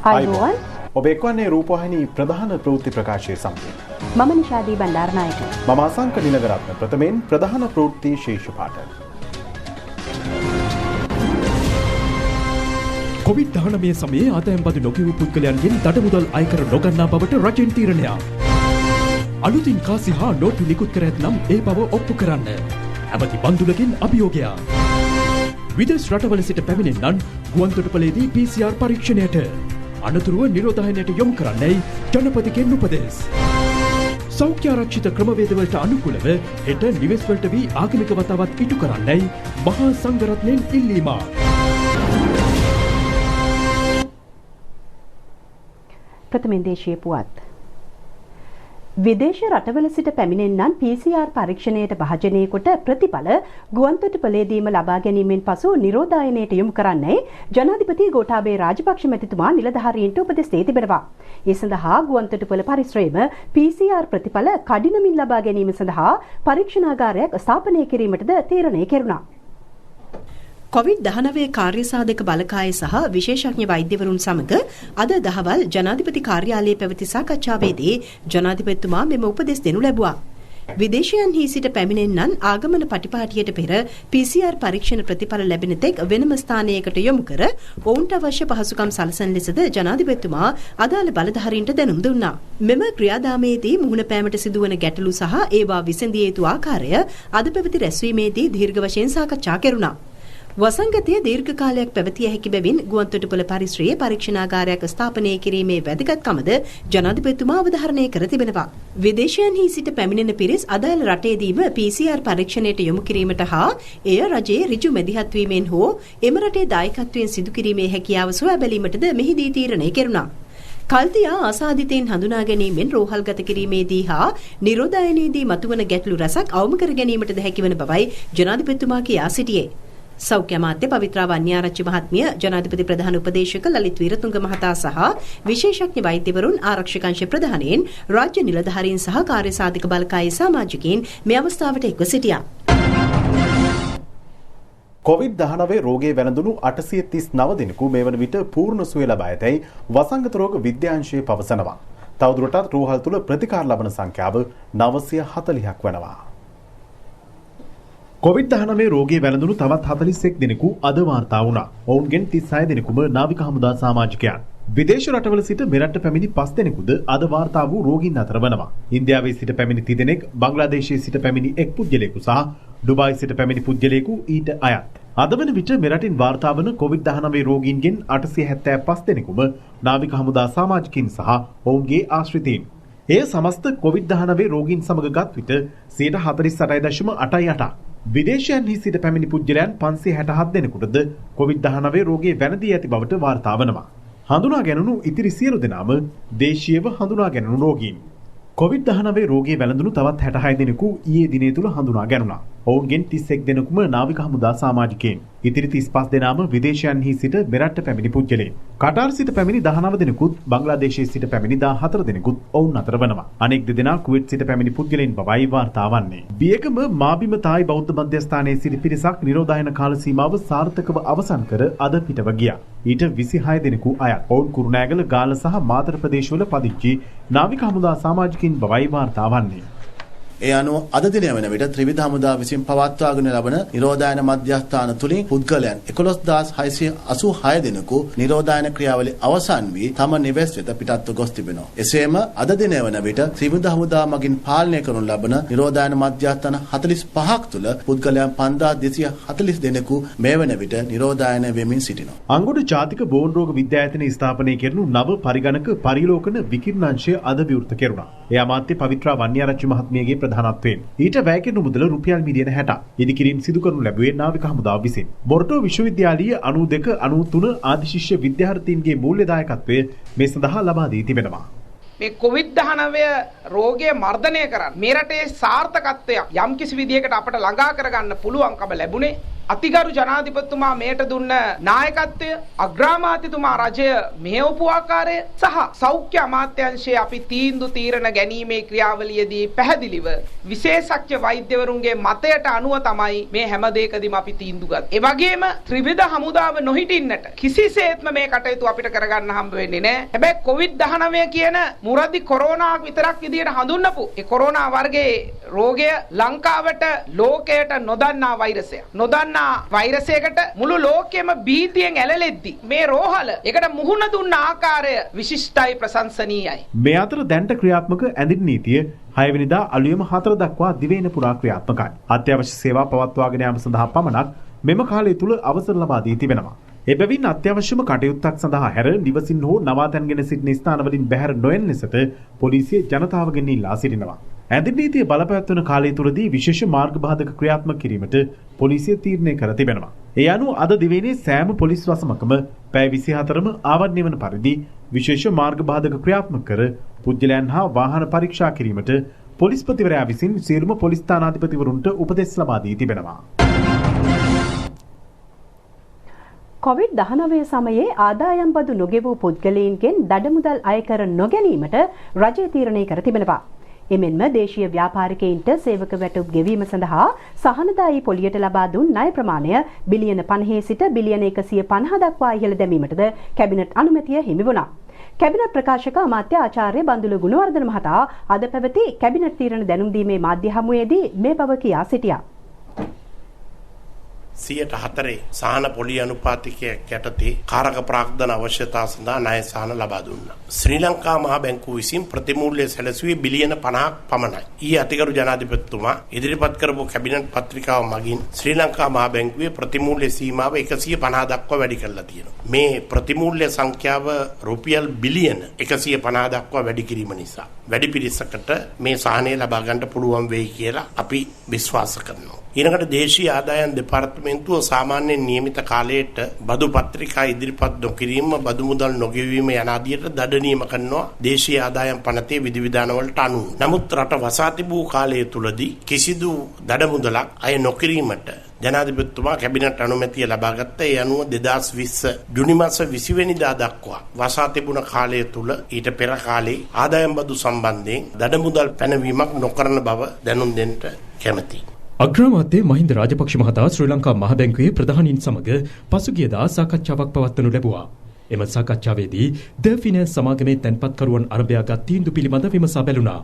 ආයුබෝවන් ඔබ එක්වන්නේ රූපවාහිනී ප්‍රධාන ප්‍රවෘත්ති ප්‍රකාශය සමග. මම නිෂාදී බණ්ඩාරනායක. මම අසංක දිනකරත්න. ප්‍රථමයෙන් ප්‍රධාන ප්‍රවෘත්ති ශීර්ෂ පාඨ. COVID-19 සමයේ ආදායම් බදු නොගෙවූ පුද්ගලයන්ගෙන් දඩමුදල් අයකර නොගන්නා බවට රජෙන් තීරණයක්. අලුතින් කාසි හා නෝට්ටු නිකුත් කර ඇතනම් ඒ බව ඔප්පු කරන්න. ඇමති බන්දුලකින් අභියෝගයක්. විදේශ රටවල සිට පැමිණෙන්නන් ගුවන්තොටුපළේදී PCR පරීක්ෂණයට අනතුරුව නිරෝධායනයට යොමු කරන්නයි ජනපතිගෙන් උපදෙස්. සෞඛ්‍ය ආරක්ෂිත ක්‍රමවේදවලට අනුකූලව හෙට නිවෙස් වලට වී ආගමික වතාවත් ඉටු කරන්නයි මහා සංඝරත්නයෙන් ඉල්ලීමක්. ප්‍රථම දේශීය පුවත්. විදේශ රටවල සිට පැමිණෙන්නන් PCR පරීක්ෂණයට භාජනය කොට ප්‍රතිඵල ගුවන්තොටුපළේදීම ලබා ගැනීමෙන් පසු නිරෝධායනයට යොමු කරන්නයි ජනාධිපති ගෝඨාභය රාජපක්ෂ මැතිතුමා නිලධාරීන්ට උපදෙස් දී තිබෙනවා. ඒ සඳහා ගුවන්තොටුපළ පරිශ්‍රයේම PCR ප්‍රතිඵල කඩිනමින් ලබා ගැනීම සඳහා පරීක්ෂණාගාරයක් ස්ථාපනය කිරීමටද තීරණය කෙරුණා. COVID-19 කාර්යසාධක බලකාය සහ විශේෂඥ වෛද්‍යවරුන් සමග අද දහවල් ජනාධිපති කාර්යාලයේ පැවති සාකච්ඡාවේදී ජනාධිපතිතුමා මෙම උපදෙස් දෙනු ලැබුවා. විදේශයන්හි සිට පැමිණෙන්නන් ආගමන පටිපාටියට පෙර PCR පරීක්ෂණ ප්‍රතිඵල ලැබෙන තෙක් වෙනම ස්ථානයකට යොමු කර ඔවුන්ට අවශ්‍ය පහසුකම් සලසන ලෙසද ජනාධිපතිතුමා අදාළ බලධාරීන්ට දැනුම් දුන්නා. මෙම ක්‍රියාදාමයේදී මුහුණ පෑමට සිදුවන ගැටලු සහ ඒවා විසඳිය යුතු ආකාරය අද පැවති රැස්වීමේදී දීර්ඝ වශයෙන් සාකච්ඡා කෙරුණා. වසංගතය දීර්ඝ කාලයක් පැවතිය හැකි බැවින් ගුවන්තොටුපළ පරිශ්‍රයේ පරීක්ෂණාගාරයක් ස්ථාපනය කිරීමේ වැදගත්කමද ජනාධිපතිතුමා අවධාරණය කර තිබෙනවා. විදේශයන්හි සිට පැමිණෙන පිරිස් අදාළ රටේදීම PCR පරීක්ෂණයට යොමු කිරීමට හා එය රජයේ ඍජු මැදිහත් වීමෙන් හෝ එම රටේ දායකත්වයෙන් සිදු කිරීමේ හැකියාව සොයා බැලීමටද මෙහිදී තීරණය කෙරුණා. කල්තියා ආසාදිතයින් හඳුනා ගැනීමෙන් රෝහල්ගත කිරීමේදී හා නිරෝධායනයේදී මතුවන ගැටලු රැසක් අවම කර ගැනීමටද හැකිවන බවයි ජනාධිපතිතුමා කියා සිටියේ. සෞඛ්‍ය අමාත්‍ය පවිත්‍රා වන්‍යාරච්චි මහත්මිය, ජනාධිපති ප්‍රධාන උපදේශක ලලිත් වීරතුංග මහතා සහ විශේෂඥ වෛද්‍යවරුන් ආරක්ෂක අංශ ප්‍රධානීන්, රාජ්‍ය නිලධාරීන් සහ කාර්යසාධක බලකායේ සමාජිකයින් මේ අවස්ථාවට එක්ව සිටියා. COVID-19 රෝගයේ වැළඳුණු 839 දෙනෙකු මේ වන විට පූර්ණ සුවය ලබා ඇතැයි වසංගත රෝග විද්‍යාංශය පවසනවා. තවදුරටත් රෝහල් තුළ ප්‍රතිකාර ලබන සංඛ්‍යාව 940ක් වෙනවා. COVID-19 රෝගයේ වැළඳුණු තවත් 41 දෙනෙකු අද වාර්තා වුණා. ඔවුන්ගෙන් 36 දෙනෙකුම නාවික හමුදා සමාජිකයන්. විදේශ රටවල සිට මෙරට පැමිණි 5 දෙනෙකුද අද වාර්තා වූ රෝගීන් අතර වෙනවා. ඉන්දියාවේ සිට පැමිණි 30 දෙනෙක්, බංග්ලාදේශයේ සිට පැමිණි 1 පුද්ගලයෙකු සහ ඩුබායි සිට පැමිණි පුද්ගලයෙකු ඊට අයත්. අද වන විට මෙරටින් වාර්තා වන COVID-19 රෝගීන්ගෙන් 875 දෙනෙකුම නාවික හමුදා සමාජිකයින් සහ ඔවුන්ගේ ආශ්‍රිතයින්. එය සමස්ත COVID-19 රෝගීන් සමග ගත් විට 48.88%. විදේශයන්හි සිට පැමිණි පුද්ගලයන් 567 දෙනෙකුටද COVID-19 රෝගයේ වැළඳී ඇති බවට වාර්තා වනවා. හඳුනා ගැනුණු ඉතිරි සියලු දෙනාම දේශීයව හඳුනා ගැනුණු රෝගීන්. COVID-19 රෝගයේ වැළඳුණු තවත් 66 දෙනෙකු ඊයේ දිනේ තුල හඳුනා ගැනුණා. ඔවුන්ගෙන් 31 දෙනෙකුම නාවික හමුදා සමාජිකයින්. ඉතිරි 35 දෙනාම විදේශයන්හි සිට මෙරට පැමිණි පුද්ගලයන්. කටාර් සිට පැමිණි 19 දෙනෙකුත්, බංග්ලාදේශයේ සිට පැමිණි 14 දෙනෙකුත් ඔවුන් අතර වෙනවා. අනෙක් දෙදෙනා කුවේට් සිට පැමිණි පුද්ගලයන් බවයි වාර්තා වන්නේ. බියකම මාබිම තායි බෞද්ධ මධ්‍යස්ථානයේ සිටි පිරිසක් නිරෝධායන කාල සීමාව සාර්ථකව අවසන් කර අද පිටව ගියා. ඊට 26 දෙනෙකු අයත්. ඔවුන් කුරුණෑගල, ගාල්ල සහ මාතර ප්‍රදේශවල පදිංචි නාවික හමුදා සමාජිකින් බවයි වාර්තා වන්නේ. ඒ අනුව අද දින වන විට ත්‍රිවිධ හමුදා විසින් පවත්වාගෙන ලබන නිරෝධායන මධ්‍යස්ථාන තුලින් පුද්ගලයන් 11686 දෙනෙකු නිරෝධායන ක්‍රියාවලිය අවසන් වී තම නිවෙස් වෙත පිටත්ව ගොස් තිබෙනවා. එසේම අද දින වන විට ත්‍රිවිධ හමුදා මගින් පාලනය කරනු ලබන නිරෝධායන මධ්‍යස්ථාන 45ක් තුල පුද්ගලයන් 5240 දෙනෙකු මේ වන විට නිරෝධායන වෙමින් සිටිනවා. අංගොඩ ජාතික බෝන් රෝග විද්‍යායතනයේ ස්ථාපනය කෙරුණු නව පරිගණක පරිලෝකන විකිරණාංශය අද විවෘත කෙරුණා. ඒ අමාත්‍ය පවිත්‍රා වන්‍යාරච්චි මහත්මියගේ ප්‍රධානත්වයෙන් ඊට වැය කෙරෙන මුදල රුපියල් මිලියන 60ක් ඉදිකිරීම සිදු කරනු ලැබුවේ නාවික හමුදාව විසින්. බොරටෝ විශ්වවිද්‍යාලීය 92 93 ආදි ශිෂ්‍ය විද්‍යාර්ථීන්ගේ මූල්‍ය දායකත්වය මේ සඳහා ලබා දී තිබෙනවා. මේ COVID-19 රෝගය මර්ධනය කරන්න මේ රටේ සාර්ථකත්වයක් යම්කිසි විදියකට අපට ළඟා කරගන්න පුළුවන්කම ලැබුණේ අතිගරු ජනාධිපතිතුමා මේට දුන්න නායකත්වය, අග්‍රාමාත්‍යතුමා රජය මෙහෙවපු ආකාරය සහ සෞඛ්‍ය අමාත්‍යාංශයේ අපි තීරණ ගැනීමේ ක්‍රියාවලියේදී පැහැදිලිව විශේෂඥ වෛද්‍යවරුන්ගේ මතයට අනුව තමයි මේ හැම දෙයකදීම අපි තීන්දුව ගත්තේ. ඒ වගේම ත්‍රිවිධ හමුදාව නොහිටින්නට කිසිසේත්ම මේ කටයුතු අපිට කරගන්න හම්බ වෙන්නේ නැහැ. හැබැයි COVID-19 කියන මුරදි කොරෝනාවක් විතරක් විදියට හඳුන්වපු ඒ කොරෝනා වර්ගයේ රෝගය ලංකාවට ලෝකයට නොදන්නා වෛරසයක්. නොදන්නා වෛරසයකට මුළු ලෝකෙම භීතියෙන් ඇලලෙද්දි මේ රෝහල ඒකට මුහුණ දුන්න ආකාරය විශිෂ්ටයි, ප්‍රශංසනීයයි. මේ අතර දැන්ට ක්‍රියාත්මක ඇඳින් නීතිය 6 වෙනිදා අලුයම 4 දක්වා දිවයින පුරා ක්‍රියාත්මකයි. අත්‍යවශ්‍ය සේවා පවත්වාගෙන යාම සඳහා පමණක් මෙම කාලය තුල අවසර ලබා දී තිබෙනවා. එබැවින් අත්‍යවශ්‍යම කටයුත්තක් සඳහා හැර නිවසින් හෝ නවාතැන්ගෙන සිටින ස්ථානවලින් බැහැර නොයන ලෙසට පොලිසිය ජනතාවගෙන් ඉල්ලා සිටිනවා. ඇඳින් නීතිය බලපැවැත්වෙන කාලය තුලදී විශේෂ මාර්ග බාධක ක්‍රියාත්මක කිරීමට පොලිසිය තීරණය කර තිබෙනවා. ඒ අනුව අද දිවයිනේ සෑම පොලිස් වසමකම පැය 24ම ආවරණය වන පරිදි විශේෂ මාර්ග බාධක ක්‍රියාත්මක කර පුද්ගලයන් හා වාහන පරීක්ෂා කිරීමට පොලිස්පතිවරයා විසින් සියලුම පොලිස් ස්ථානාධිපතිවරුන්ට උපදෙස් ලබා දී තිබෙනවා. COVID-19 සමයේ ආදායම් බදු නොගෙවූ පුද්ගලයන්ගෙන් දඩමුදල් අය කර නොගැනීමට රජය තීරණය කර තිබෙනවා. එමෙන්ම දේශීය ව්‍යාපාරිකයින්ට සේවක වැටුප් ගෙවීම සඳහා සහනදායී පොලියට ලබා දුන් ණය ප්‍රමාණය බිලියන 50 සිට බිලියන 150 දක්වා ඉහළ දැමීමටද කැබිනට් අනුමැතිය හිමි වුණා. කැබිනට් ප්‍රකාශක අමාත්‍ය ආචාර්ය බන්දුල ගුණවර්ධන මහතා අද පැවති කැබිනට් තීරණ දැනුම් දීමේ මාධ්‍ය හමුවේදී මේ බව කියා සිටියා. 104 සහන පොලි අනුපාතිකයක් යටතේ කාරක ප්‍රාග්ධන අවශ්‍යතා සඳහා ණය සහන ලබා දුන්නා. ශ්‍රී ලංකා මහ බැංකුව විසින් ප්‍රතිමූල්‍ය සැලසුවේ බිලියන 50ක් පමණයි. ඊයේ අතිගරු ජනාධිපතිතුමා ඉදිරිපත් කරපු කැබිනට් පත්‍රිකාව මගින් ශ්‍රී ලංකා මහ බැංකුවේ ප්‍රතිමූල්‍ය සීමාව 150 දක්වා වැඩි කරලා තියෙනවා. මේ ප්‍රතිමූල්‍ය සංඛ්‍යාව රුපියල් බිලියන 150 දක්වා වැඩි කිරීම නිසා වැඩි පිරිසකට මේ සහනය ලබා ගන්න පුළුවන් වෙයි කියලා අපි විශ්වාස කරනවා. ඊළඟට දේශීය ආදායම් දෙපාර්තමේන්තුව සාමාන්‍යයෙන් නියමිත කාලයට බදු පත්‍රිකා ඉදිරිපත් නොකිරීම, බදු මුදල් නොගෙවීම යන ආදියට දඩ නියම කරනවා දේශීය ආදායම් පනතේ විධිවිධාන වලට අනුව. නමුත් රට වසා තිබූ කාලය තුලදී කිසිදු දඩ මුදලක් අය නොකිරීමට ජනාධිපතිතුමා කැබිනට් අනුමැතිය ලබා ගත්තා. ඒ අනුව 2020 ජුනි මාස 20 වෙනිදා දක්වා වසා තිබුණ කාලය තුල ඊට පෙර කාලේ ආදායම් බදු සම්බන්ධයෙන් දඩ මුදල් පැනවීමක් නොකරන බව දැනුම් දෙන්න කැමැතියි. අග්‍රාමාත්‍ය මහින්ද රාජපක්ෂ මහතා ශ්‍රී ලංකා මහ බැංකුවේ ප්‍රධානීන් සමග පසුගියදා සාකච්ඡාවක් පවත්වනු ලැබුවා. එම සාකච්ඡාවේදී ද ෆිනෑන්ස් සමාගමේ තැන්පත්කරුවන් අරඹයාගත් තීන්දුව පිළිබඳ විමසා බැලුණා.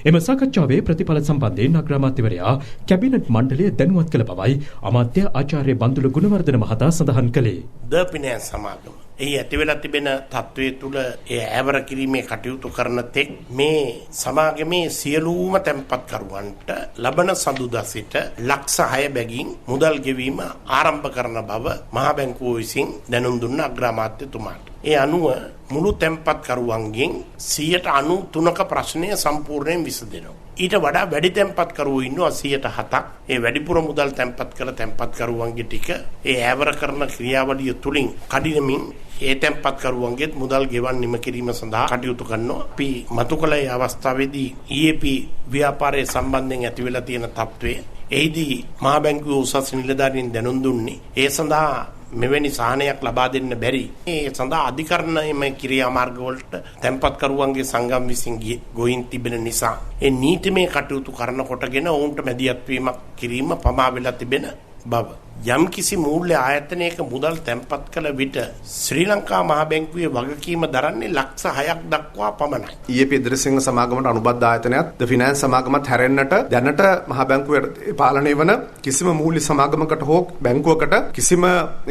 එම සාකච්ඡාවේ ප්‍රතිඵල සම්බන්ධයෙන් අග්‍රාමාත්‍යවරයා කැබිනට් මණ්ඩලය දැනුවත් කළ බවයි අමාත්‍ය ආචාර්ය බන්දුල ගුණවර්ධන මහතා සඳහන් කළේ. ද ෆිනෑන්ස් සමාගම එහි ඇති වෙලා තිබෙන තත්ත්වයේ තුල ඒ ඈවර කිරීමේ කටයුතු කරන තෙක් මේ සමාගමේ සියලුම තැන්පත්කරුවන්ට ලබන සඳුදා සිට ලක්ෂ 6 බැගින් මුදල් ගෙවීම ආරම්භ කරන බව මහ බැංකුව විසින් දැනුම් දුන්න අග්‍රාමාත්‍යතුමාට. ඒ අනුව මුළු තැන්පත්කරුවන්ගෙන් 93%ක ප්‍රශ්නය සම්පූර්ණයෙන් විසඳෙනවා. ඊට වඩා වැඩි තැන්පත්කරුවෝ ඉන්නවා 107ක්. ඒ වැඩිපුර මුදල් තැන්පත් කළ තැන්පත්කරුවන්ගේ ටික ඒ ඈවර කරන ක්‍රියාවලිය තුලින් කඩිනමින් ඒ තැන්පත්කරුවන්ගේත් මුදල් ගෙවන් නිම කිරීම සඳහා කටයුතු කරනවා. අපි මතු කළ ඒ අවස්ථාවේදී EAP ව්‍යාපාරයේ සම්බන්ධයෙන් ඇති වෙලා තියෙන තත්ත්වය එහිදී මහ බැංකුවේ උසස් නිලධාරීන් දැනුම් දුන්නේ ඒ සඳහා මෙවැනි සහනයක් ලබා දෙන්න බැරි. ඒ සඳහා අධිකරණයේ ක්‍රියාමාර්ග වලට තැන්පත්කරුවන්ගේ සංගම් විසින් ගොයින් තිබෙන නිසා ඒ නීතිමය කටයුතු කරන කොටගෙන ඔවුන්ට මැදිහත් වීමක් කිරීම පමා වෙලා තිබෙන බව. යම් කිසි මූල්‍ය ආයතනයක මුදල් තැන්පත් කළ විට ශ්‍රී ලංකා මහ බැංකුවේ වගකීම දරන්නේ ලක්ෂ 6ක් දක්වා පමණයි. ඊයේ ඉදිරිසිංහ සමාගමට අනුබද්ධ ආයතනයත් ද ෆිනෑන්ස් සමාගමත් හැරෙන්නට දැනට මහ බැංකුවේ පාලනය වන කිසිම මූල්‍ය සමාගමකට හෝ බැංකුවකට කිසිම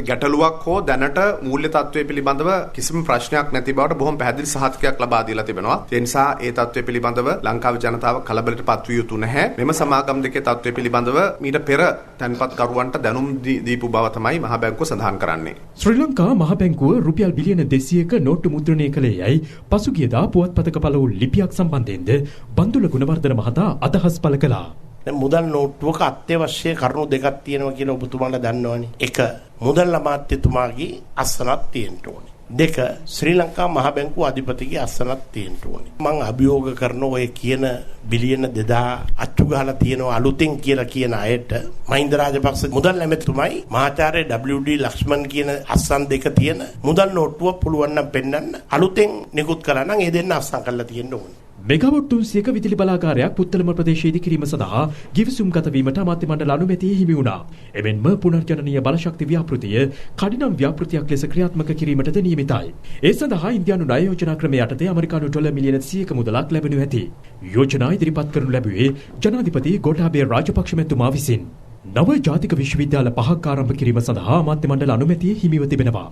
ගැටලුවක් හෝ දැනට මූල්‍ය තත්ත්වය පිළිබඳව කිසිම ප්‍රශ්නයක් නැති බවට බොහොම පැහැදිලි සහතිකයක් ලබා දීලා තිබෙනවා. ඒ නිසා ඒ තත්ත්වය පිළිබඳව ලංකාවේ ජනතාව කලබලට පත්විය යුතු නැහැ. මෙම සමාගම් දෙකේ තත්ත්වය පිළිබඳව මීට පෙර තැන්පත්කරුවන්ට දැනුම් දීපු බව තමයි මහ බැංකුව සඳහන් කරන්නේ. ශ්‍රී ලංකා මහ බැංකුව රුපියල් බිලියන 200ක නෝට්ටු මුද්‍රණය කළේ යයි පසුගියදා පුවත්පතක පළ වූ ලිපියක් සම්බන්ධයෙන්ද බන්දුල ගුණවර්ධන මහතා අදහස් පළ කළා. දැන් මුදල් නෝට්ටුවක අත්‍යවශ්‍ය කරුණු දෙකක් තියෙනවා කියලා ඔබතුමාලා දන්නවනේ. එක මුදල් අමාත්‍යතුමාගේ අස්සනක් තියෙන්න ඕනේ. දෙක ශ්‍රී ලංකා මහ බැංකුව අධිපතිගේ අස්සනක් තියෙන්න ඕනේ. මම අභියෝග කරන ඔය කියන බිලියන 2000 අච්චු ගහලා තියෙනවා අලුතෙන් කියලා කියන අයට මහින්ද රාජපක්ෂ මුදල් ඇමතිතුමයි මහාචාර්ය WD ලක්ෂ්මන් කියන අස්සන් දෙක තියෙන මුදල් නෝට්ටුව පුළුවන් නම් පෙන්වන්න අලුතෙන් නිකුත් කරා නම් ඒ දෙන්න අස්සන් කරලා තියෙන්න ඕනේ. මෙගාවොට් 300ක විදුලි බලාගාරයක් පුත්තලම ප්‍රදේශයේ ඉදිකිරීම සඳහා ගිවිසුම් ගත වීමට අමාත්‍ය මණ්ඩල අනුමැතිය හිමි වුණා. එමෙන්ම පුනර්ජනනීය බලශක්ති ව්‍යාපෘතිය කඩිනම් ව්‍යාපෘතියක් ලෙස ක්‍රියාත්මක කිරීමටද නියමිතයි. ඒ සඳහා ඉන්දියානු ණය යෝජනා ක්‍රමය යටතේ ඇමරිකානු ඩොලර් මිලියන 100ක මුදලක් ලැබෙනු ඇති. යෝජනා ඉදිරිපත් කරනු ලැබුවේ ජනාධිපති ගෝඨාභය රාජපක්ෂ මැතිතුමා විසින්. නව ජාතික විශ්වවිද්‍යාල 5ක් ආරම්භ කිරීම සඳහා අමාත්‍ය මණ්ඩල අනුමැතිය හිමිව තිබෙනවා.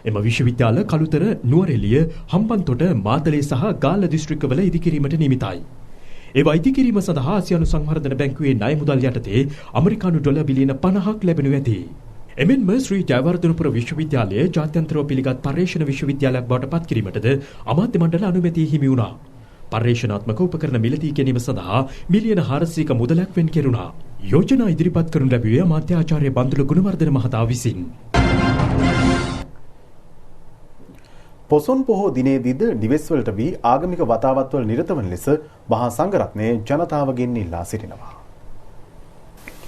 එම විශ්වවිද්‍යාල කළුතර, නුවරඑළිය, හම්බන්තොට, මාතලේ සහ ගාල්ල දිස්ත්‍රික්කවල ඉදිකිරීමට නියමිතයි. ඒවා ඉදිකිරීම සඳහා ආසියානු සංවර්ධන බැංකුවේ ණය මුදල් යටතේ ඇමරිකානු ඩොලර් බිලියන 50ක් ලැබෙනු ඇති. එමෙන්ම ශ්‍රී ජයවර්ධනපුර විශ්වවිද්‍යාලය ජාත්‍යන්තරව පිළිගත් පර්යේෂණ විශ්වවිද්‍යාලයක් බවට පත් කිරීමටද අමාත්‍ය මණ්ඩල අනුමැතිය හිමි වුණා. පර්යේෂණාත්මක උපකරණ මිලදී ගැනීම සඳහා මිලියන 400ක මුදලක් වෙන් කෙරුණා. යෝජනා ඉදිරිපත් කරනු ලැබුවේ අමාත්‍ය ආචාර්ය බන්දුල ගුණවර්ධන මහතා විසින්. පොසොන් පොහෝ දිනේදීද නිවෙස්වලට වී ආගමික වතාවත්වල නිරත වන ලෙස මහා සංඝරත්නය ජනතාවගෙන් ඉල්ලා සිටිනවා.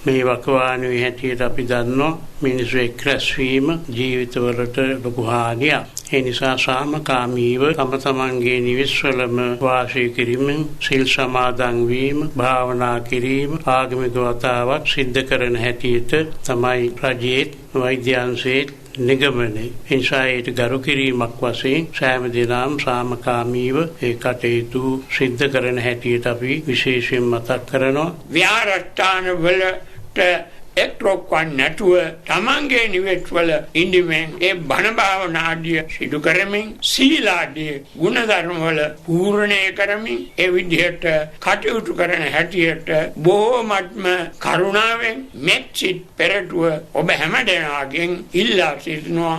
මේ වකවානුවේ හැටියට අපි දන්නවා මිනිස්සු එක් රැස්වීම ජීවිතවලට ලොකු හානියක්. ඒ නිසා සාමකාමීව තම තමන්ගේ නිවෙස්වලම වාසය කිරීමෙන් සිල් සමාදන් වීම, භාවනා කිරීම, ආගමික වතාවක් සිද්ධ කරන හැටියට තමයි රජයේ වෛද්‍ය අංශයේ නිගමනය. එනිසායට ගරු කිරීමක් වශයෙන් සෑම දිනම සාමකාමීව ඒ කටයුතු සිද්ධ කරන හැටියට අපි විශේෂයෙන් මතක් කරනවා. විහාරස්ථාන වලට එක්රොක්වන් නැතුව තමන්ගේ නිවෙස්වල ඉඳිමින් ඒ බණ භාවනාදිය සිදු කරමින් සීලාදිය ගුණධර්මවල පූර්ණය කරමින් ඒ විදිහට කටයුතු කරන හැටියට බොහෝමත්ම කරුණාවෙන් මෙත් සිත් පෙරටුව ඔබ හැමදෙනාගෙන් ඉල්ලා සිටිනවා.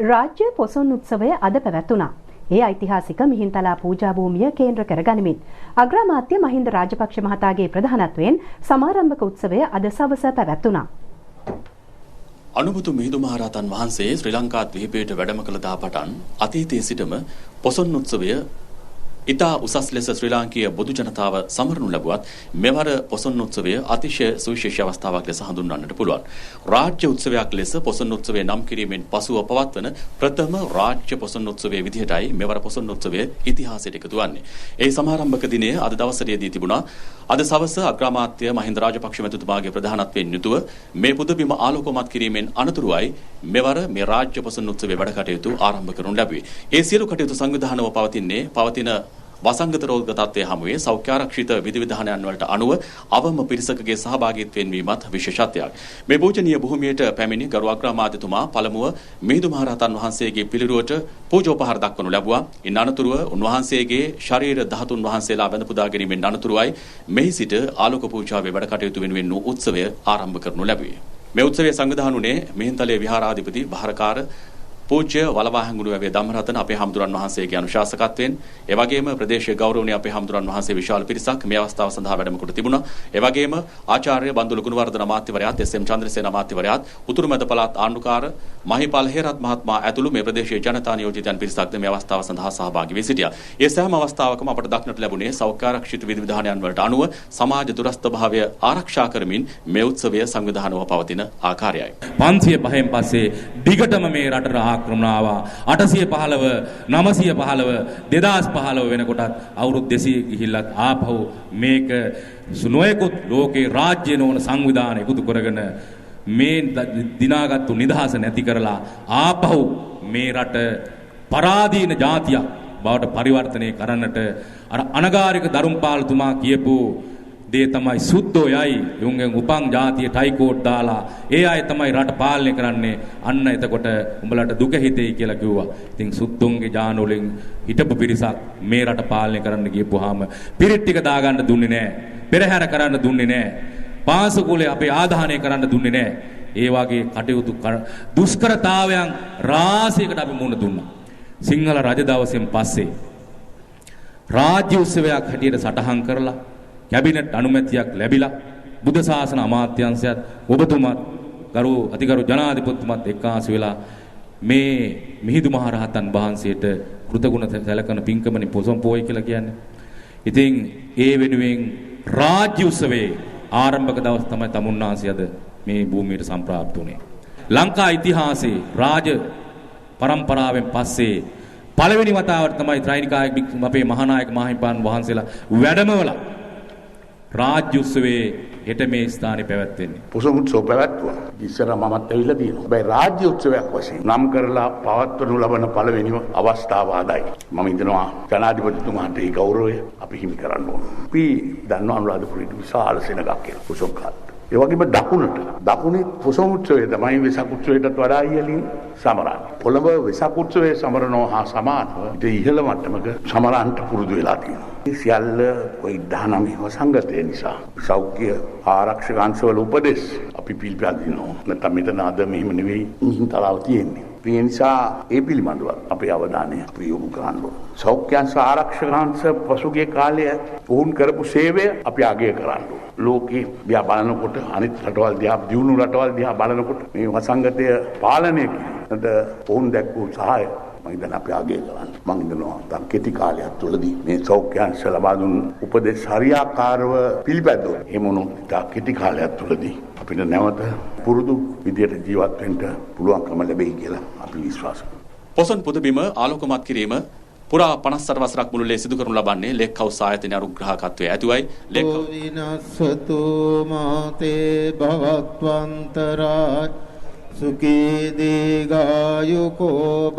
රාජ්‍ය පොසොන් උත්සවය අද පැවැත්වුණා. ඒ ඓතිහාසික මිහින්තලා පූජා භූමිය කේන්ද්‍ර කරගනිමින් අග්‍රාමාත්‍ය මහින්ද රාජපක්ෂ මහතාගේ ප්‍රධානත්වයෙන් සමාරම්භක උත්සවය අද සවස පැවැත්වුණා. අනුබුදු මිහිඳු මහරහතන් වහන්සේ ශ්‍රී ලංකාත් විහිපියට වැඩම කළ දා පටන් අතීතයේ සිටම පොසොන් උත්සවය ඉතා උසස් ලෙස ශ්‍රී ලාංකීය බොදු ජනතාව සමරනු ලැබුවත් මෙවර පොසොන් උත්සවය අතිශය සුවිශේෂී අවස්ථාවක් ලෙස හඳුන්වන්නට පුළුවන්. රාජ්‍ය උත්සවයක් ලෙස පොසොන් උත්සවය නම් කිරීමෙන් පසුව පවත්වන ප්‍රථම රාජ්‍ය පොසොන් උත්සවයේ විදිහටයි මෙවර පොසොන් උත්සවය ඉතිහාසයට එකතු වන්නේ. ඒ සමාරම්භක දිනය අද දවසේදී තිබුණා. අද සවස අග්‍රාමාත්‍ය මහින්ද රාජපක්ෂ මැතිතුමාගේ ප්‍රධානත්වයෙන් යුතුව මේ පුදබිම ආලෝකමත් කිරීමෙන් අනතුරුවයි මෙවර මේ රාජ්‍ය පොසොන් උත්සවයේ වැඩ කටයුතු ආරම්භ කරනු ලැබුවේ. ඒ සියලු කටයුතු සංවිධානව පවතින වසංගත රෝග තත්ත්වයේ හමුවේ සෞඛ්‍ය ආරක්ෂිත විධිවිධානයන් වලට අනුව අවම පිරිසකගේ සහභාගීත්වයෙන් වීමත් විශේෂත්වයක්. මේ පූජනීය භූමියට පැමිණි ගරු අග්‍රාමාත්‍යතුමා පළමුව මිහිඳු මහරහතන් වහන්සේගේ පිළිරුවට පූජෝපහාර දක්වනු ලැබුවා. ඉන් අනතුරුව උන්වහන්සේගේ ශරීර ධාතුන් වහන්සේලා වැඳ පුදා ගැනීමෙන් අනතුරුවයි මෙහි සිට ආලෝක පූජාවේ වැඩ කටයුතු වෙනුවෙන් වූ උත්සවය ආරම්භ කරනු ලැබුවේ. මේ උත්සවයේ සංවිධානය වුණේ මිහින්තලේ විහාරාධිපති භාරකාර පූජ්‍ය වලවාහංගුණ වැවේ ධම්මරතන අපේ හාමුදුරන් වහන්සේගේ අනුශාසකත්වයෙන් ඒ වගේම ප්‍රදේශීය ගෞරවනීය අපේ හාමුදුරන් වහන්සේ විශාල පිරිසක් මේ අවස්ථාව සඳහා වැඩම කොට තිබුණා. ඒ වගේම ආචාර්ය බන්දුල ගුණවර්ධන අමාත්‍යවරයාත් එස්.එම්. චන්ද්‍රසේන අමාත්‍යවරයාත් උතුරු මැද පළාත් ආණ්ඩුකාර මහිපාල හේරත් මහත්මයා ඇතුළු මේ ප්‍රදේශීය ජනතා නියෝජිතයන් පිරිසක්ද මේ අවස්ථාව සඳහා සහභාගී වී සිටියා. ඒ සෑම අවස්ථාවකම අපට දක්නට ලැබුණේ සෞඛ්‍ය ආරක්ෂිත විධිවිධානයන් වලට අනුව සමාජ දුරස්ථ භාවය ආරක්ෂා කරමින් මේ උත්සවය සංවිධානව පවතින ආකාරයයි. 505න් පස්සේ දිගටම මේ රටට ආක්‍රමණ ආවා. 815 915 2015 වෙනකොටත් අවුරුදු 200 ගිහිල්ලත් ආපහු මේක නොයෙකුත් ලෝකේ රාජ්‍ය නොවන සංවිධාන එකතු කරගෙන මේ දිනාගත්තු නිදහස නැති කරලා ආපහු මේ රට පරාදීන ජාතියක් බවට පරිවර්තනය කරන්නට අර අනගාരിക දරුම්පාලතුමා කියපු දේ තමයි සුද්ධෝ යයි යුන්ගෙන් උපං ජාතිය ටයිකෝඩ් දාලා ඒ අය තමයි රට පාලනය කරන්නේ. අන්න එතකොට උඹලට දුක හිතෙයි කියලා කිව්වා. ඉතින් සුද්ධෝන්ගේ ජාන වලින් හිටපු පිරිසක් මේ රට පාලනය කරන්න ගියපුවාම පිරිත් ටික දාගන්න දුන්නේ නැහැ. පෙරහැර කරන්න දුන්නේ නැහැ. පාසකුලේ අපේ ආදාහනය කරන්න දුන්නේ නැහැ. ඒ වගේ කටයුතු දුෂ්කරතාවයන් රාශියකට අපි මුහුණ දුන්නා. සිංහල රජ දවසෙන් පස්සේ රාජ්‍ය උත්සවයක් හැටියට සටහන් කරලා කැබිනට් අනුමැතියක් ලැබිලා බුද්ධ ශාසන අමාත්‍යාංශයත් ඔබතුමත් ගරු අතිගරු ජනාධිපතිතුමත් එක්කාසු වෙලා මේ මිහිඳු මහරහතන් වහන්සේට කෘතගුණ සැලකන පින්කමනි පොසොන් පෝය කියලා කියන්නේ. ඉතින් ඒ වෙනුවෙන් රාජ්‍ය උත්සවයේ ආරම්භක දවස් තමයි තමුන්නාන්සේ අද මේ භූමියට සම්ප්‍රාප්ත වුණේ. ලංකා ඉතිහාසයේ රාජ පරම්පරාවෙන් පස්සේ පළවෙනි වතාවට තමයි ත්‍රිනිකාය අපේ මහානායක මාහිමිපාණන් වහන්සේලා වැඩමවලා රාජ්‍ය උත්සවයේ හෙට මේ ස්ථානේ පැවැත්වෙන්නේ. පොසොන් උත්සව පැවැත්වුවා. ඉස්සර මමත් ඇවිල්ලා තියෙනවා. හැබැයි රාජ්‍ය උත්සවයක් වශයෙන් නම් කරලා පවත්වනු ලබන පළවෙනිම අවස්ථාව ආදයි. මම හිතනවා ජනාධිපතිතුමාට ඒ ගෞරවය අපි හිමි කරන්න ඕන. අපි දන්නවා අනුරාධපුරයේ විශාල සෙනගක් කියලා පොසොන් කාලේ. ඒ වගේම දකුණේ පොසොන් උත්සවය තමයි වෙසක් උත්සවයටත් වඩා ඉහළින් සමරන්නේ. කොළඹ වෙසක් උත්සවයේ සමරනවා හා සමානව ඉහළ මට්ටමක සමරන්නට පුරුදු වෙලා තියෙනවා. මේ සියල්ල ওই 19 වසංගතය නිසා සෞඛ්‍ය ආරක්ෂක අංශවල උපදෙස් අපි පිළිපදිනවා. නැත්නම් මෙතන අද මෙහෙම නෙවෙයි මිහින්තලාව තියෙන්නේ. ඒ නිසා ඒ පිළිබඳව අපේ අවධානය අපි යොමු කරන්න ඕන. සෞඛ්‍ය අංශ ආරක්ෂක අංශ පසුගිය කාලයේ වුන් කරපු සේවය අපි අගය කරන්න ඕන. ලෝකේ දිහා බලනකොට අනිත් රටවල් දිහා දියුණු රටවල් දිහා බලනකොට මේ වසංගතය පාලනය කිරීමට වුන් දැක්වූ සහාය මම හිතන අපි අගය කරන්න. මම හිතනවා තව කෙටි කාලයක් තුළදී මේ සෞඛ්‍ය අංශ ලබා දුන් උපදෙස් හරියාකාරව පිළිපැදුවොත් එහෙම වුණොත් තව කෙටි කාලයක් තුළදී අපිට නැවත පුරුදු විදියට ජීවත් වෙන්න පුළුවන්කම ලැබෙයි කියලා අපි විශ්වාස කරනවා. පොසොන් පුදබිම ආලෝකමත් කිරීම පුරා 58 වසරක් මුළුල්ලේ සිදු කරනු ලබන්නේ ලේක් හවුස් ආයතනයේ අනුග්‍රහකත්වයේ ඇතුවයි. ලේක් විනස්සතු මාතේ භවත්වන්තරා සුඛී දීඝායුකෝ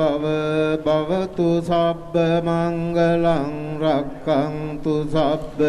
භවතු සබ්බ මංගලං රක්ඛන්තු සබ්බ.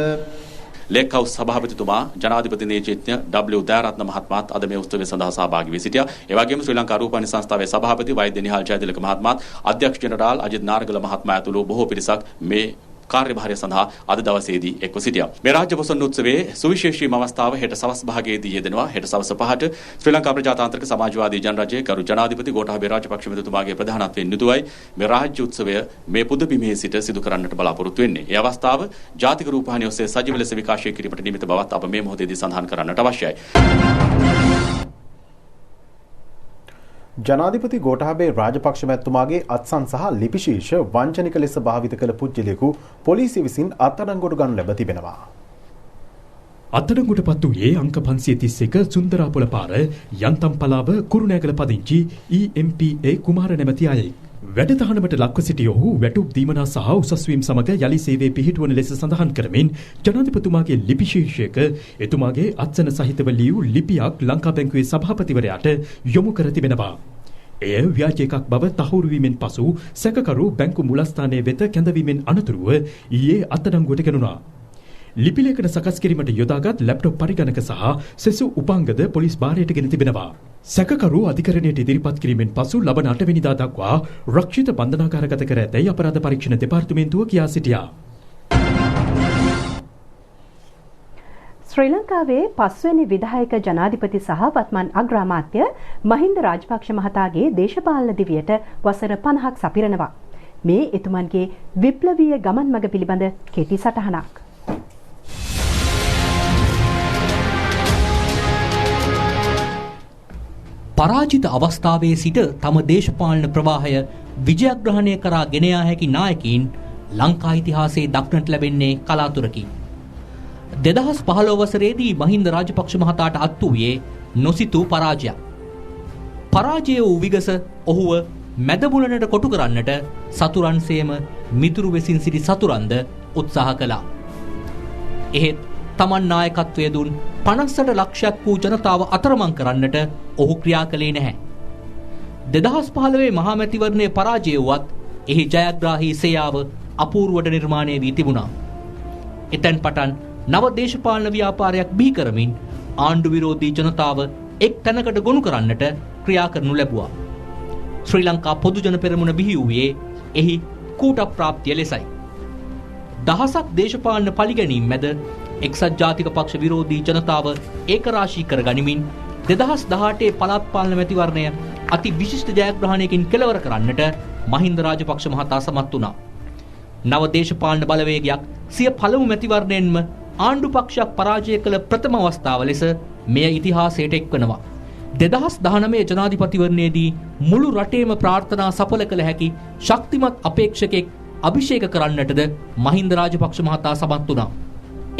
ලේක් හවුස් සභාපතිතුමා ජනාධිපති නීතිඥ W දයාරත්න මහත්මයාත් අද මේ උත්සවය සඳහා සහභාගී වී සිටියා. ඒ වගේම ශ්‍රී ලංකා රූපවාහිනී සංස්ථාවේ සභාපති වෛද්‍ය නිහාල් ජයතිලක මහත්මයාත් අධ්‍යක්ෂ ජෙනරාල් අජිත් නාරගල මහත්මයා ඇතුළු බොහෝ පිරිසක් මේ කාර්යභාරය සඳහා අද දවසේදී එක්ව සිටියා. මේ රාජ්‍ය පොසොන් උත්සවයේ සුවිශේෂීම අවස්ථාව හෙට සවස් භාගයේදී යෙදෙනවා. හෙට සවස් 5ට ශ්‍රී ලංකා ප්‍රජාතාන්ත්‍රික සමාජවාදී ජනරජයේ ගරු ජනාධිපති ගෝඨාභය රාජපක්ෂ මැතිතුමාගේ ප්‍රධානත්වයෙන් යුතුවයි මේ රාජ්‍ය උත්සවය මේ පුදබිමේ සිට සිදු කරන්නට බලාපොරොත්තු වෙන්නේ. ඒ අවස්ථාව ජාතික රූපවාහිනිය ඔස්සේ සජීව ලෙස විකාශය කිරීමට නිමිත බවත් අප මේ මොහොතේදී සඳහන් කරන්නට අවශ්‍යයි. ජනාධිපති ගෝඨාභය රාජපක්ෂ මැතිතුමාගේ අත්සන් සහ ලිපිශීර්ෂ වංචනික ලෙස භාවිත කළ පුද්ගලයෙකු පොලිසිය විසින් අත්අඩංගුවට ගනු ලැබ තිබෙනවා. අත්අඩංගුවට පත් වූයේ අංක 531 සුන්දරාපොළ පාර යන්තම් පලාව කුරුණෑගල පදිංචි EMPA කුමාර නැමැති අයෙක්. වැඩ තහනමට ලක්ව සිටි ඔහු වැටුප් දීමනා සහ උසස් වීම සමග යලි සේවයේ පිහිටුවන ලෙස සඳහන් කරමින් ජනාධිපතිතුමාගේ ලිපි ශීර්ෂයක එතුමාගේ අත්සන සහිතව ලියූ ලිපියක් ලංකා බැංකුවේ සභාපතිවරයාට යොමු කර තිබෙනවා. එය ව්‍යාජ එකක් බව තහවුරු වීමෙන් පසු සැකකරු බැංකු මුලස්ථානයේ වෙත කැඳවීමෙන් අනතුරුව ඊයේ අත්අඩංගුවට ගැනුණා. ලිපි ලේඛන සකස් කිරීමට යොදාගත් ලැප්ටොප් පරිගණක සහ සෙසු උපාංගද පොලිස් භාරයට ගෙන තිබෙනවා. සැකකරු අධිකරණයට ඉදිරිපත් කිරීමෙන් පසු ලබන 8 වෙනිදා දක්වා රක්ෂිත බන්ධනාගාරගත කර ඇතැයි අපරාධ පරීක්ෂණ දෙපාර්තමේන්තුව කියා සිටියා. ශ්‍රී ලංකාවේ 5 වෙනි විධායක ජනාධිපති සහ වත්මන් අග්‍රාමාත්‍ය මහින්ද රාජපක්ෂ මහතාගේ දේශපාලන දිවියට වසර 50ක් සපිරනවා. මේ එතුමන්ගේ විප්ලවීය ගමන් මඟ පිළිබඳ කෙටි සටහනක්. පරාජිත අවස්ථාවේ සිට තම දේශපාලන ප්‍රවාහය විජයග්‍රහණය කරා ගෙන යා හැකි නායකයින් ලංකා ඉතිහාසයේ දක්නට ලැබෙන්නේ කලාතුරකින්. 2015 වසරේදී මහින්ද රාජපක්ෂ මහතාට අත් වූයේ නොසිතූ පරාජයක්. පරාජය වූ විගස ඔහුව මැදමුලනට කොටු කරන්නට සතුරන්සේම මිතුරු වෙසින් සිටි සතුරන්ද උත්සාහ කළා. එහෙත් තමන් නායකත්වය දුන් 58 ලක්ෂයක් වූ ජනතාව අතරමං කරන්නට ඔහු ක්‍රියා කළේ නැහැ. 2015 මහා මැතිවරණයේ පරාජය වුවත් එහි ජයග්‍රාහී සේයාව අපූර්වට නිර්මාණය වී තිබුණා. එතෙන් පටන් නව දේශපාලන ව්‍යාපාරයක් බිහි කරමින් ආණ්ඩු විරෝධී ජනතාව එක් තැනකට ගොනු කරන්නට ක්‍රියා කරනු ලැබුවා. ශ්‍රී ලංකා පොදු ජන පෙරමුණ බිහි වූයේ එහි කූට ප්‍රාප්තිය ලෙසයි. දහසක් දේශපාලන පරිගැනීම් මැද එක්සත් ජාතික පක්ෂ විරෝධී ජනතාව ඒකරාශී කර ගනිමින් 2018 පළාත් පාලන මැතිවරණය අති විශිෂ්ට ජයග්‍රහණයකින් කෙලවර කරන්නට මහින්ද රාජපක්ෂ මහතා සමත් වුණා. නව දේශපාලන බලවේගයක් සිය පළමු මැතිවරණයෙන්ම ආණ්ඩු පක්ෂයක් පරාජය කළ ප්‍රථම අවස්ථාව ලෙස මෙය ඉතිහාසයට එක්වනවා. 2019 ජනාධිපතිවරණයේදී මුළු රටේම ප්‍රාර්ථනා සඵල කළ හැකි ශක්තිමත් අපේක්ෂකෙක් අභිෂේක කරන්නටද මහින්ද රාජපක්ෂ මහතා සමත් වුණා.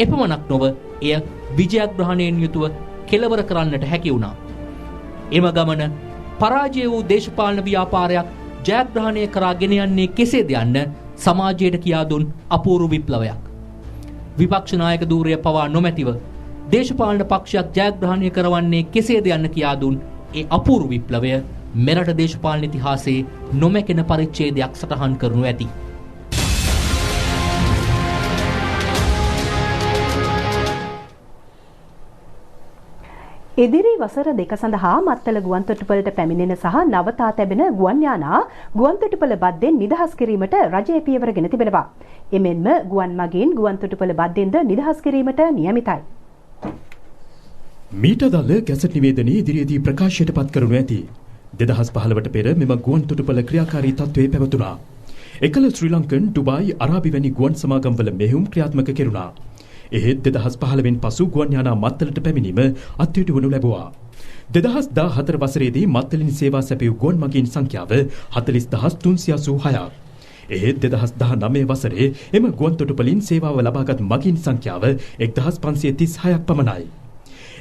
එපමණක් නොව එය විජයග්‍රහණයෙන් යුතුව කෙලවර කරන්නට හැකි වුණා. එම ගමන පරාජය වූ දේශපාලන ව්‍යාපාරයක් ජයග්‍රහණය කරා ගෙන යන්නේ කෙසේද යන්න සමාජයට කියා දුන් අපූර්ව විප්ලවයක්. විපක්ෂ නායක ධූරය පවා නොමැතිව දේශපාලන පක්ෂයක් ජයග්‍රහණය කරවන්නේ කෙසේද යන්න කියා දුන් ඒ අපූර්ව විප්ලවය මෙරට දේශපාලන ඉතිහාසයේ නොමැකෙන පරිච්ඡේදයක් සටහන් කරනු ඇති. ඉදිරි වසර දෙක සඳහා මත්තල ගුවන්තොටුපළට පැමිණෙන සහ නවතා තැබෙන ගුවන් යානා ගුවන්තොටුපළ බද්දෙන් නිදහස් කිරීමට රජය පියවරගෙන තිබෙනවා. එමෙන්ම ගුවන් මගින් ගුවන්තොටුපළ බද්දෙන්ද නිදහස් කිරීමට නියමිතයි. මීට අදාළ ගැසට් නිවේදනයේ ඉදිරියේදී ප්‍රකාශයට පත් කරනු ඇති. 2015ට පෙර මෙම ගුවන්තොටුපළ ක්‍රියාකාරී තත්ත්වයේ පැවතුණා. එකල ශ්‍රී ලංකන්, ඩුබායි, අරාබි වැනි ගුවන් සමාගම්වල මෙහෙයුම් ක්‍රියාත්මක කෙරුණා. එහෙත් 2015 පසු ගුවන් යානා මත්තලට පැමිණීම අත්හිටු වනු ලැබුවා. 2014 වසරේදී මත්තලින් සේවා සැපයූ ගුවන් මගීන් සංඛ්‍යාව 40386ක්. එහෙත් 2019 වසරේ එම ගුවන් තොටුපළින් සේවාව ලබාගත් මගීන් සංඛ්‍යාව 1536ක් පමණයි.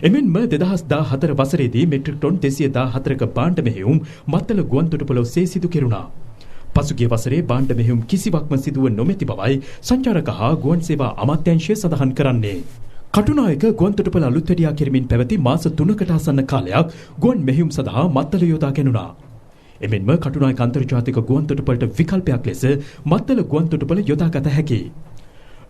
එමෙන්ම 2014 වසරේදී මෙට්‍රික් ටොන් 214ක භාණ්ඩ මෙහෙයුම් මත්තල ගුවන් තොටුපළ ඔස්සේ සිදු කෙරුණා. පසුගිය වසරේ භාණ්ඩ මෙහෙයුම් කිසිවක්ම සිදුව නොමැති බවයි සංචාරක හා ගුවන් සේවා අමාත්‍යාංශය සඳහන් කරන්නේ. කටුනායක ගුවන් තොටුපළ අලුත් වැඩියා කිරීමෙන් පැවති මාස 3කට ආසන්න කාලයක් ගුවන් මෙහෙයුම් සඳහා මත්තල යොදා ගැනුණා. එමෙන්ම කටුනායක අන්තර්ජාතික ගුවන් තොටුපළට විකල්පයක් ලෙස මත්තල ගුවන් තොටුපළ යොදාගත හැකියි.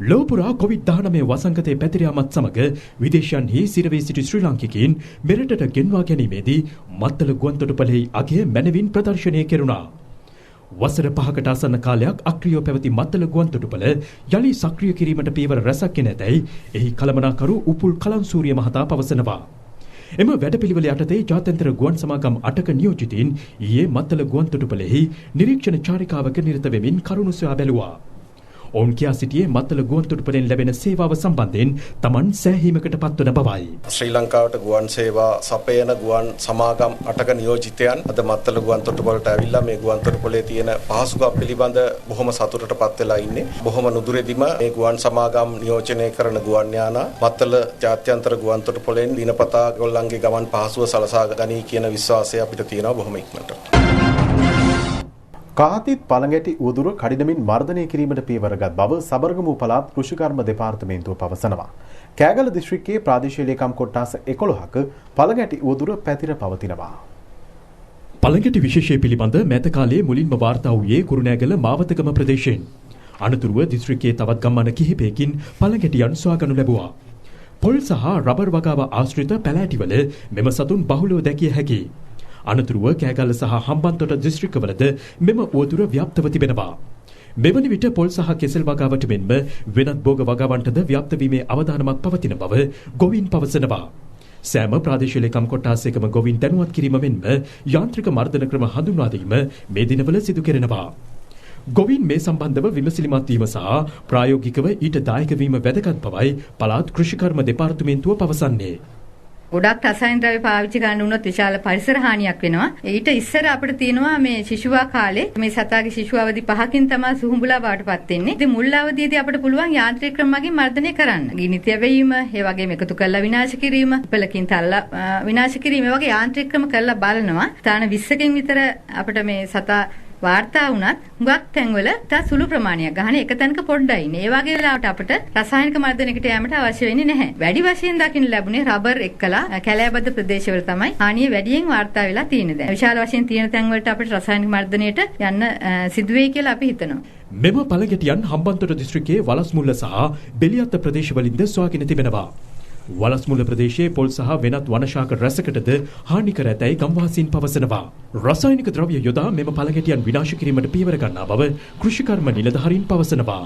ලෝපුරා COVID-19 වසංගතයේ පැතිර යාමත් සමග විදේශයන්හි සිරවී සිටි ශ්‍රී ලාංකිකයින් මෙරටට ගෙන්වා ගැනීමේදී මත්තල ගුවන් තොටුපළෙහි අගය මැනවින් ප්‍රදර්ශනය කෙරුණා. වසර 5කට ආසන්න කාලයක් අක්‍රියව පැවති මත්තල ගුවන් තොටුපළ යලි සක්‍රිය කිරීමට පියවර රැසක් ගෙන ඇතැයි එහි කළමනාකරු උපුල් කලන්සූරිය මහතා පවසනවා. එම වැඩපිළිවෙල යටතේ ජාත්‍යන්තර ගුවන් සමාගම් 8ක නියෝජිතයින් ඊයේ මත්තල ගුවන් තොටුපළෙහි නිරීක්ෂණ චාරිකාවක නිරත වෙමින් කරුණු සොයා බැලුවා. ඔවුන් කියා සිටියේ මත්තල ගුවන් තොටුපළෙන් ලැබෙන සේවාව සම්බන්ධයෙන් Taman සෑහීමකට පත්වන බවයි. ශ්‍රී ලංකාවට ගුවන් සේවා සපයන ගුවන් සමාගම් 8ක නියෝජිතයන් අද මත්තල ගුවන් තොටුපළට ඇවිල්ලා මේ ගුවන් තොටුපළේ තියෙන පහසුකම් පිළිබඳ බොහොම සතුටටපත් වෙලා ඉන්නේ. බොහොම නුදුරෙදිම මේ ගුවන් සමාගම් නියෝජනය කරන ගුවන් යානා මත්තල ජාත්‍යන්තර ගුවන් තොටුපළෙන් දිනපතා ගොල්ලන්ගේ ගමන් පහසුව සලසා ගනී කියන විශ්වාසය අපිට තියෙනවා බොහොම ඉක්මනට. කාතිත් පළඟැටි උදුර කඩිනමින් මර්ධනය කිරීමට පියවරගත් බව සබරගමු පළාත් කෘෂිකර්ම දෙපාර්තමේන්තුව පවසනවා. කෑගල දිස්ත්‍රික්කයේ ප්‍රාදේශීය ලේකම් කොට්ටාස 11ක පළඟැටි උදුර පැතිර පවතිනවා. පළඟැටි විශේෂය පිළිබඳ මෑත කාලයේ මුලින්ම වාර්තා වූයේ කුරුණෑගල මාවතගම ප්‍රදේශයෙන්. අනතුරුව දිස්ත්‍රික්කයේ තවත් ගම්මාන කිහිපයකින් පළඟැටියන් සොයාගනු ලැබුවා. පොල් සහ රබර් වගාව ආශ්‍රිත පැලෑටිවල මෙම සතුන් බහුලව දැකිය හැකියි. අනතුරුව කෑගල්ල සහ හම්බන්තොට දිස්ත්‍රික්කවලද මෙම උවදුර ව්‍යාප්තව තිබෙනවා. මෙවැනි විට පොල් සහ කෙසෙල් වගාවට මෙන්ම වෙනත් භෝග වගාවන්ටද ව්‍යාප්ත වීමේ අවධානමක් පවතින බව ගොවීන් පවසනවා. සෑම ප්‍රාදේශීය ලේකම් කොට්ටාසයකම ගොවීන් දැනුවත් කිරීම මෙන්ම යාන්ත්‍රික මර්ධන ක්‍රම හඳුන්වා දීම මේ දිනවල සිදු කෙරෙනවා. ගොවීන් මේ සම්බන්ධව විමසිලිමත් වීම සහ ප්‍රායෝගිකව ඊට දායක වීම වැදගත් බවයි පළාත් කෘෂිකර්ම දෙපාර්තමේන්තුව පවසන්නේ. ගොඩක් රසායන ද්‍රව්‍ය පාවිච්චි කරන්න වුණොත් විශාල පරිසර හානියක් වෙනවා. ඊට ඉස්සර අපිට තියෙනවා මේ ශිශුවා කාලේ මේ සතාගේ ශිශු අවදි 5කින් තමයි සුහුඹුලා බවටපත් වෙන්නේ. ඉතින් මුල් අවදියේදී අපිට පුළුවන් යාන්ත්‍රික ක්‍රම මගින් මර්ධනය කරන්න. ගිනි තැවීම, ඒ වගේම එකතු කරලා විනාශ කිරීම, පළකින් තල්ලා විනාශ කිරීම වගේ යාන්ත්‍රික ක්‍රම කරලා බලනවා. තාන 20කින් විතර අපිට මේ සතා වාර්තා වුණත් හුඟක් තැන්වල තා සුළු ප්‍රමාණයක් ගහන එක තැනක පොඩ්ඩයි ඉන්නේ. ඒ වගේ වෙලාවට අපිට රසායනික මර්ධනයකට යෑමට අවශ්‍ය වෙන්නේ නැහැ. වැඩි වශයෙන් දකින්න ලැබුණේ රබර් එක්කලා කැලෑබද්ධ ප්‍රදේශවල තමයි හානිය වැඩියෙන් වාර්තා වෙලා තියෙන්නේ. දැන් විශාල වශයෙන් තියෙන තැන්වලට අපිට රසායනික මර්ධනයට යන්න සිදු වෙයි කියලා අපි හිතනවා. මෙම පළඟැටියන් හම්බන්තොට දිස්ත්‍රික්කයේ වලස්මුල්ල සහ බෙලියත්ත ප්‍රදේශවලින්ද සොයාගෙන තිබෙනවා. වලස්මුල්ල ප්‍රදේශයේ පොල් සහ වෙනත් වනශාක රැසකටද හානි කර ඇතැයි ගම්වාසීන් පවසනවා. රසායනික ද්‍රව්‍ය යොදා මෙම පළඟැටියන් විනාශ කිරීමට පියවර ගන්නා බව කෘෂිකර්ම නිලධාරීන් පවසනවා.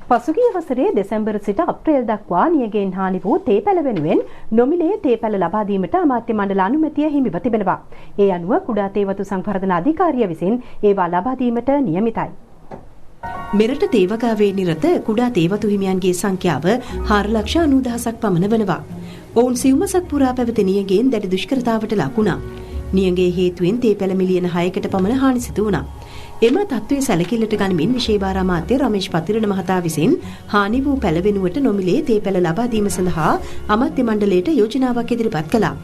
පසුගිය වසරේ දෙසැම්බර් සිට අප්‍රේල් දක්වා නියගෙන් හානි වූ තේපැල වෙනුවෙන් නොමිලේ තේපැල ලබා දීමට අමාත්‍ය මණ්ඩල අනුමැතිය හිමිව තිබෙනවා. ඒ අනුව කුඩා තේ වතු සංවර්ධන අධිකාරිය විසින් ඒවා ලබා දීමට නියමිතයි. මෙරට තේවගාවේ නිරත කුඩා තේවතු හිමියන්ගේ සංඛ්‍යාව 4,90,000ක් පමණ වනවා. ඔවුන් සිව්මසක් පුරා පැවති නියඟෙන් දැඩි දුෂ්කරතාවට ලක් වුණා. නියඟේ හේතුවෙන් තේ පැළ මිලියන 6කට පමණ හානි සිදු වුණා. එම තත්ත්වයේ සැලකිල්ලට ගනිමින් විශේෂ භාර අමාත්‍ය රමේෂ් පතිරණ මහතා විසින් හානි වූ පැළ වෙනුවට නොමිලේ තේ පැළ ලබා දීම සඳහා අමාත්‍ය මණ්ඩලයට යෝජනාවක් ඉදිරිපත් කළා.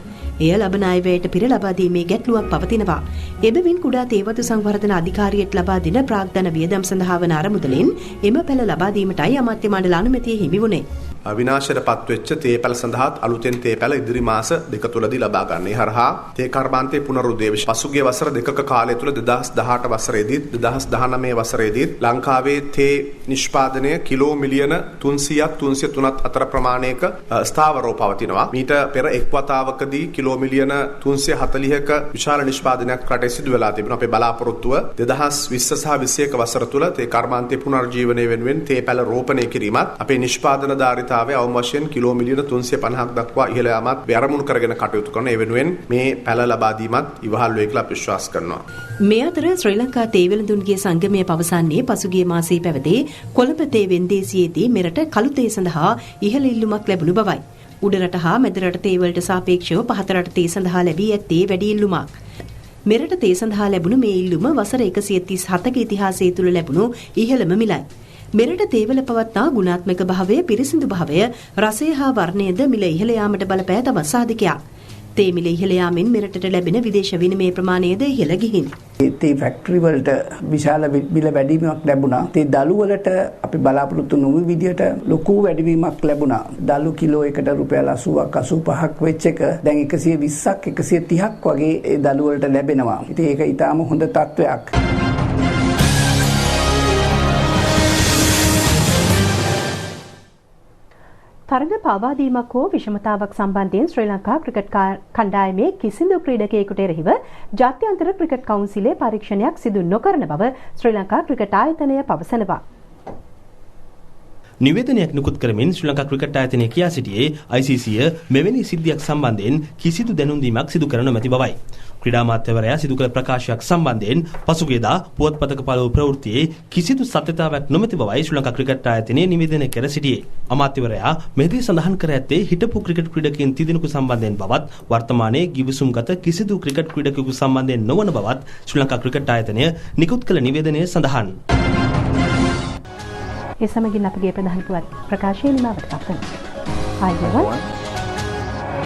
එය ලබන අයවැයට පෙර ලබා දීමේ ගැටලුවක් පවතිනවා. එබැවින් කුඩා තේවතු සංවර්ධන අධිකාරියට ලබා දෙන ප්‍රාග්ධන වියදම් සඳහා වන අරමුදලෙන් එම පැළ ලබා දීමටයි අමාත්‍ය මණ්ඩල අනුමැතිය හිමි වුණේ. විනාශයට පත්වෙච්ච තේ පැළ සඳහාත් අලුතෙන් තේ පැළ ඉදිරි මාස දෙක තුලදී ලබා ගන්න. ඒ හරහා තේ කර්මාන්තයේ පුනරුද්දේශ පසුගිය වසර දෙකක කාලය තුල 2018 වසරේදීත් 2019 වසරේදීත් ලංකාවේ තේ නිෂ්පාදනය කිලෝ මිලියන 300ක් 303ක් අතර ප්‍රමාණයක ස්ථාවරව පවතිනවා. මීට පෙර එක් වතාවකදී කිලෝ මිලියන 340ක විශාල නිෂ්පාදනයක් රටේ සිදු වෙලා තිබුණා. අපේ බලාපොරොත්තුව 2020 සහ 21 වසර තුල තේ කර්මාන්තයේ පුනර්ජීවනය වෙනුවෙන් තේ පැළ රෝපණය කිරීමත් අපේ නිෂ්පාදන ධාරිතාවය අවම වශයෙන් කිලෝ මිලියන 350ක් දක්වා ඉහළ යාමත් වැරමුණු කරගෙන කටයුතු කරන ඒ වෙනුවෙන් මේ පැළ ලබා දීමත් ඉවහල් වේ කියලා අපි විශ්වාස කරනවා. මේ අතර ශ්‍රී ලංකා තේවැළඳුන්ගේ සංගමය පවසන්නේ පසුගිය මාසයේ පැවති කොළඹ තේ වෙන්දේසියේදී මෙරට කළු තේ සඳහා ඉහළ ඉල්ලුමක් ලැබුණු බවයි. උඩරට හා මැදරට තේ වලට සාපේක්ෂව පහතරට තේ සඳහා ලැබී ඇත්තේ වැඩි ඉල්ලුමක්. මෙරට තේ සඳහා ලැබුණු මේ ඉල්ලුම වසර 137ක ඉතිහාසය තුළ ලැබුණු ඉහළම මිලයි. මෙරට තේවල පවත්නා ගුණාත්මක භාවය, පිරිසිදු භාවය, රසය හා වර්ණයද මිල ඉහළ යාමට බලපෑ තවත් සාධකයක්. තේ මිල ඉහළ යාමෙන් මෙරටට ලැබෙන විදේශ විනිමය ප්‍රමාණයද ඉහළ ගිහින්. තේ ෆැක්ටරි වලට විශාල මිල වැඩිවීමක් ලැබුණා. තේ දළු වලට අපි බලාපොරොත්තු නොවු විදියට ලොකු වැඩිවීමක් ලැබුණා. දළු කිලෝ එකට රුපියල් 80ක් 85ක් වෙච්ච එක දැන් 120ක් 130ක් වගේ ඒ දළු වලට ලැබෙනවා. ඉතින් ඒක ඊටාම හොඳ තත්ත්වයක්. තරග පාවාදීමක් හෝ විෂමතාවක් සම්බන්ධයෙන් ශ්‍රී ලංකා ක්‍රිකට් කණ්ඩායමේ කිසිදු ක්‍රීඩකයෙකුට එරෙහිව ජාත්‍යන්තර ක්‍රිකට් කවුන්සිලේ පරීක්ෂණයක් සිදු නොකරන බව ශ්‍රී ලංකා ක්‍රිකට් ආයතනය පවසනවා. නිවේදනයක් නිකුත් කරමින් ශ්‍රී ලංකා ක්‍රිකට් ආයතනය කියා සිටියේ ICC මෙවැනි සිද්ධියක් සම්බන්ධයෙන් කිසිදු දැනුම් දීමක් සිදු කර නොමැති බවයි. ක්‍රීඩා අමාත්‍යවරයා සිදු කළ ප්‍රකාශයක් සම්බන්ධයෙන් පසුගියදා පුවත්පතක පළ වූ ප්‍රවෘත්තියේ කිසිදු සත්‍යතාවයක් නොමැති බවයි ශ්‍රී ලංකා ක්‍රිකට් ආයතනය නිවේදනය කර සිටියේ. අමාත්‍යවරයා මෙහිදී සඳහන් කර ඇත්තේ හිටපු ක්‍රිකට් ක්‍රීඩකයන් තිදෙනෙකු සම්බන්ධයෙන් බවත් වර්තමානයේ ගිවිසුම්ගත කිසිදු ක්‍රිකට් ක්‍රීඩකයෙකු සම්බන්ධයෙන් නොවන බවත් ශ්‍රී ලංකා ක්‍රිකට් ආයතනය නිකුත් කළ නිවේදනයේ සඳහන්. ඒ සමගින් අපගේ ප්‍රධාන පුවත් ප්‍රකාශය නිමවට පත් වෙනවා. ආයුබෝවන්.